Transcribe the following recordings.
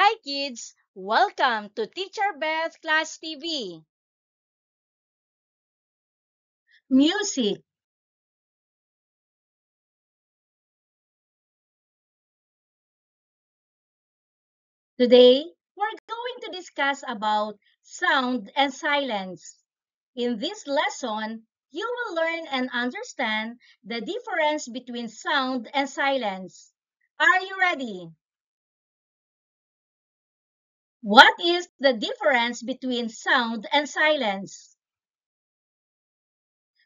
Hi kids! Welcome to Teacher Beth Class TV. Music. Today, we're going to discuss about sound and silence. In this lesson, you will learn and understand the difference between sound and silence. Are you ready? What is the difference between sound and silence?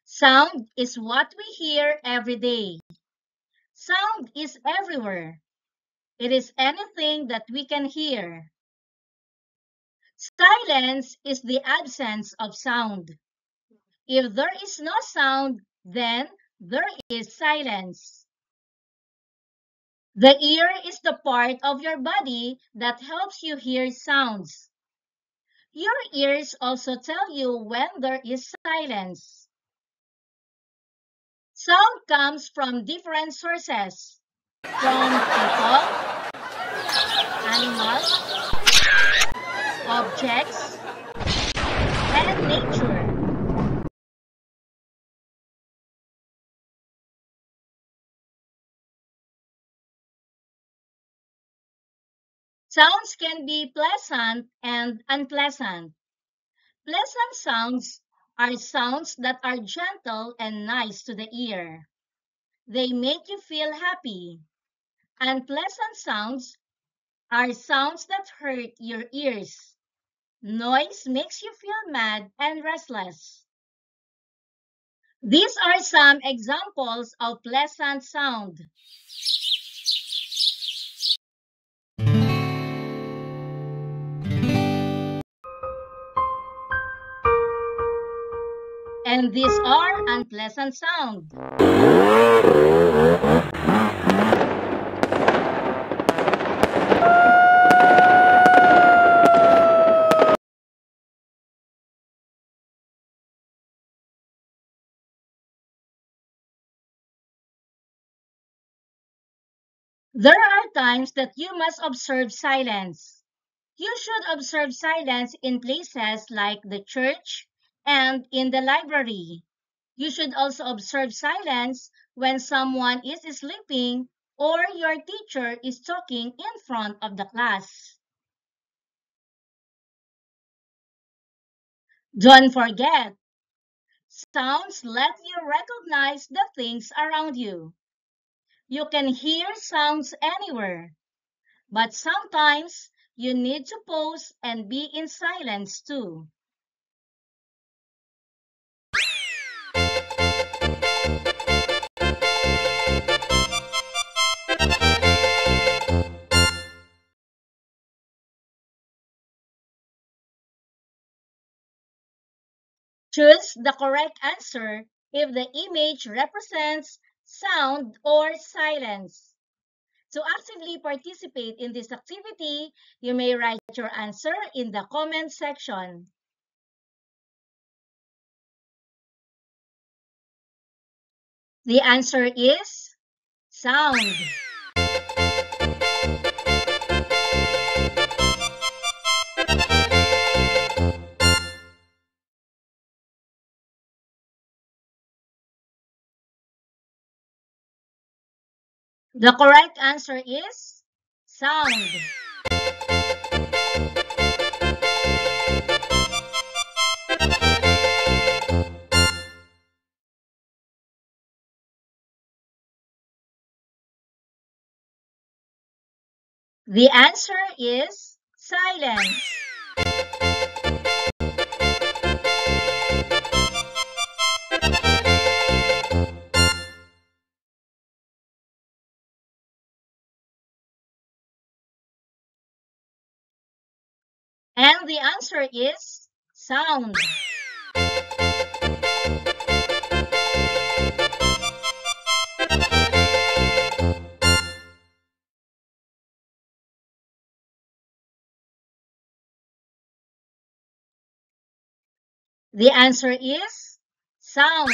Sound is what we hear every day. Sound is everywhere. It is anything that we can hear. Silence is the absence of sound. If there is no sound, then there is silence. The ear is the part of your body that helps you hear sounds. Your ears also tell you when there is silence. Sound comes from different sources, from people, animals, objects, and nature. Sounds can be pleasant and unpleasant. Pleasant sounds are sounds that are gentle and nice to the ear. They make you feel happy. Unpleasant sounds are sounds that hurt your ears. Noise makes you feel mad and restless. These are some examples of pleasant sound. And these are unpleasant sound. There are times that you must observe silence. You should observe silence in places like the church and in the library. You should also observe silence when someone is sleeping or your teacher is talking in front of the class. Don't forget, sounds let you recognize the things around you. You can hear sounds anywhere, but sometimes you need to pause and be in silence too. Choose the correct answer if the image represents sound or silence. To actively participate in this activity, you may write your answer in the comment section. The answer is sound. The correct answer is sound. The answer is silence. And the answer is sound. The answer is sound.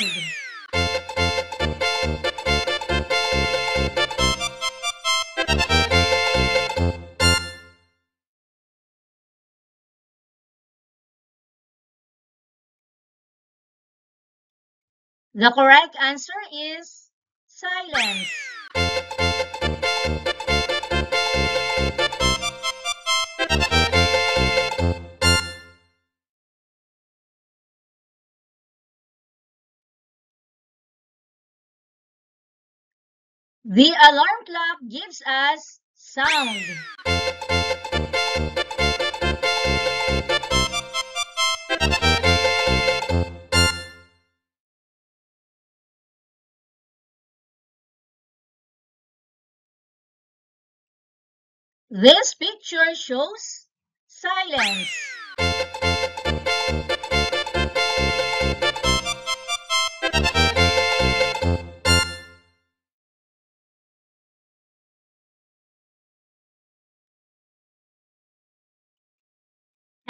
The correct answer is silence. The alarm clock gives us sound. This picture shows silence.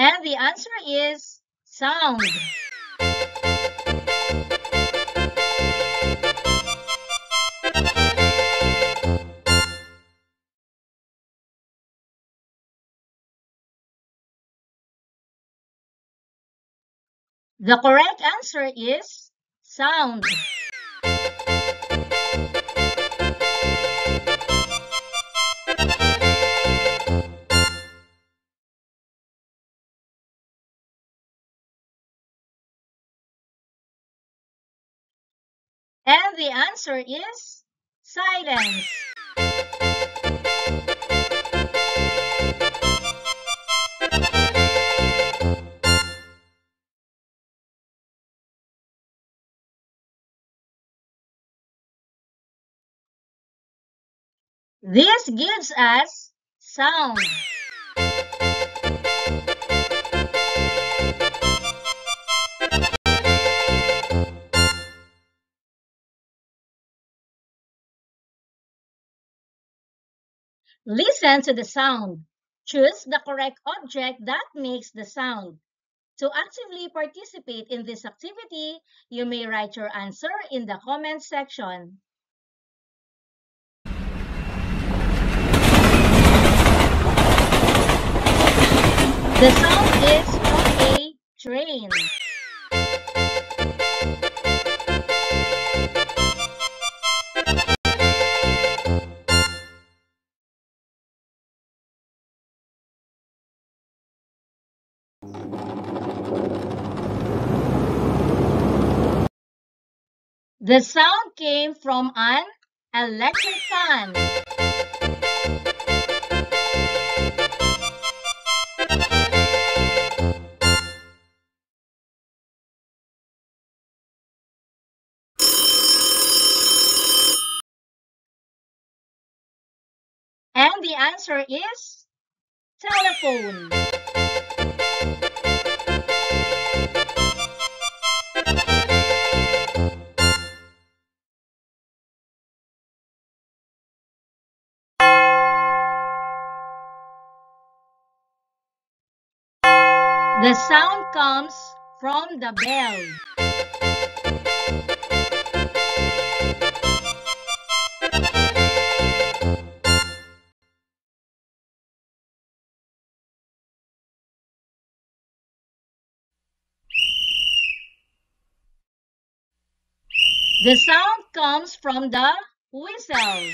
And the answer is sound. The correct answer is sound. And the answer is silence. This gives us sound. Listen to the sound. Choose the correct object that makes the sound. To actively participate in this activity, you may write your answer in the comment section. The sound is from a train. The sound came from an electric fan. And the answer is telephone. The sound comes from the bell. The sound comes from the whistle.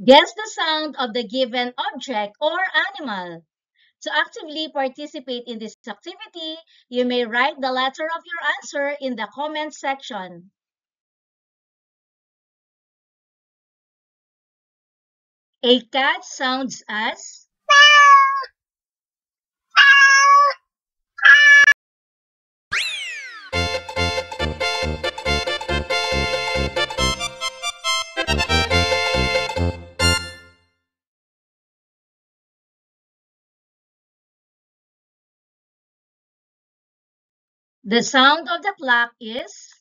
Guess the sound of the given object or animal. To actively participate in this activity, you may write the letter of your answer in the comment section. A cat sounds as. The sound of the clock is.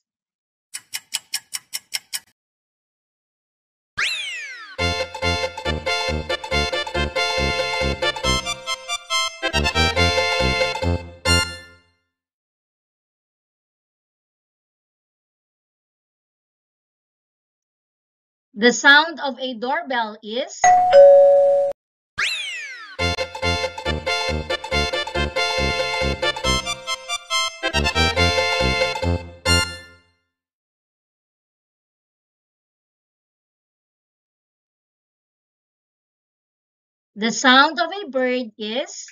The sound of a doorbell is. The sound of a bird is.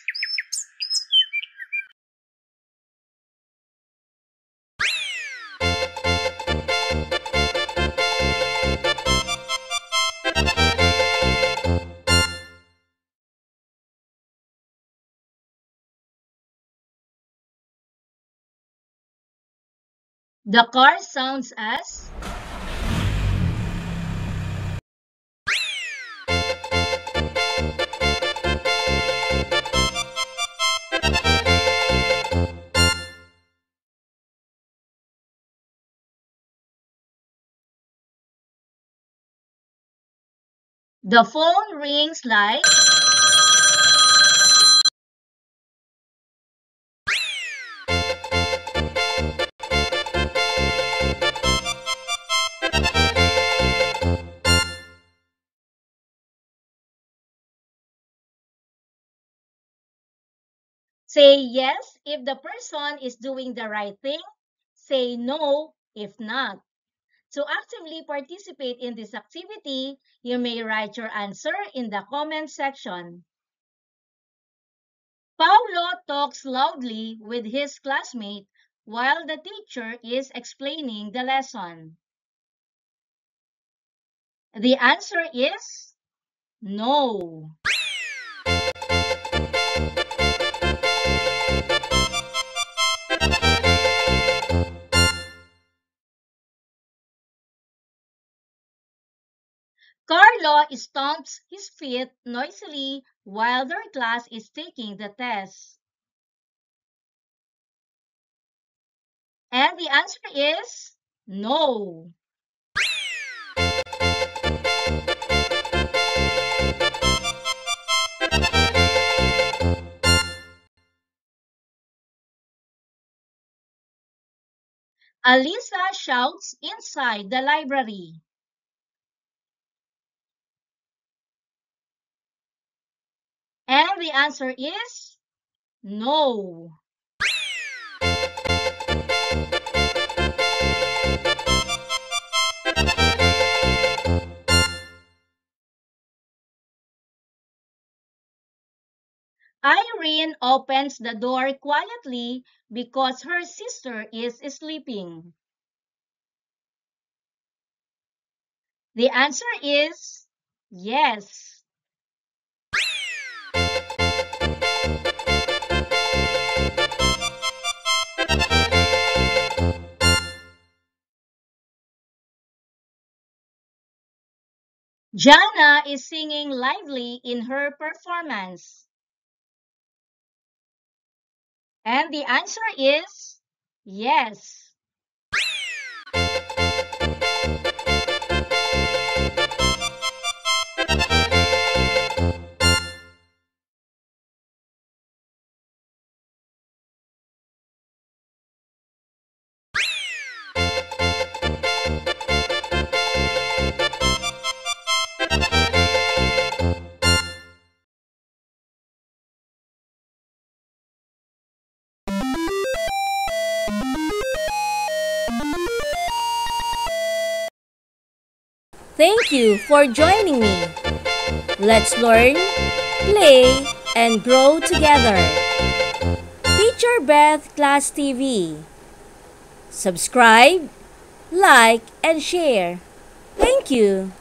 The car sounds as. The phone rings like. Say yes if the person is doing the right thing. Say no if not. To actively participate in this activity, you may write your answer in the comment section. Paulo talks loudly with his classmate while the teacher is explaining the lesson. The answer is no. Carlo stomps his feet noisily while their class is taking the test. And the answer is no. Alisa shouts inside the library. And the answer is no. Irene opens the door quietly because her sister is sleeping. The answer is yes. Jana is singing lively in her performance. And the answer is yes. Thank you for joining me. Let's learn, play, and grow together. Teacher Beth Class TV. Subscribe, like, and share. Thank you.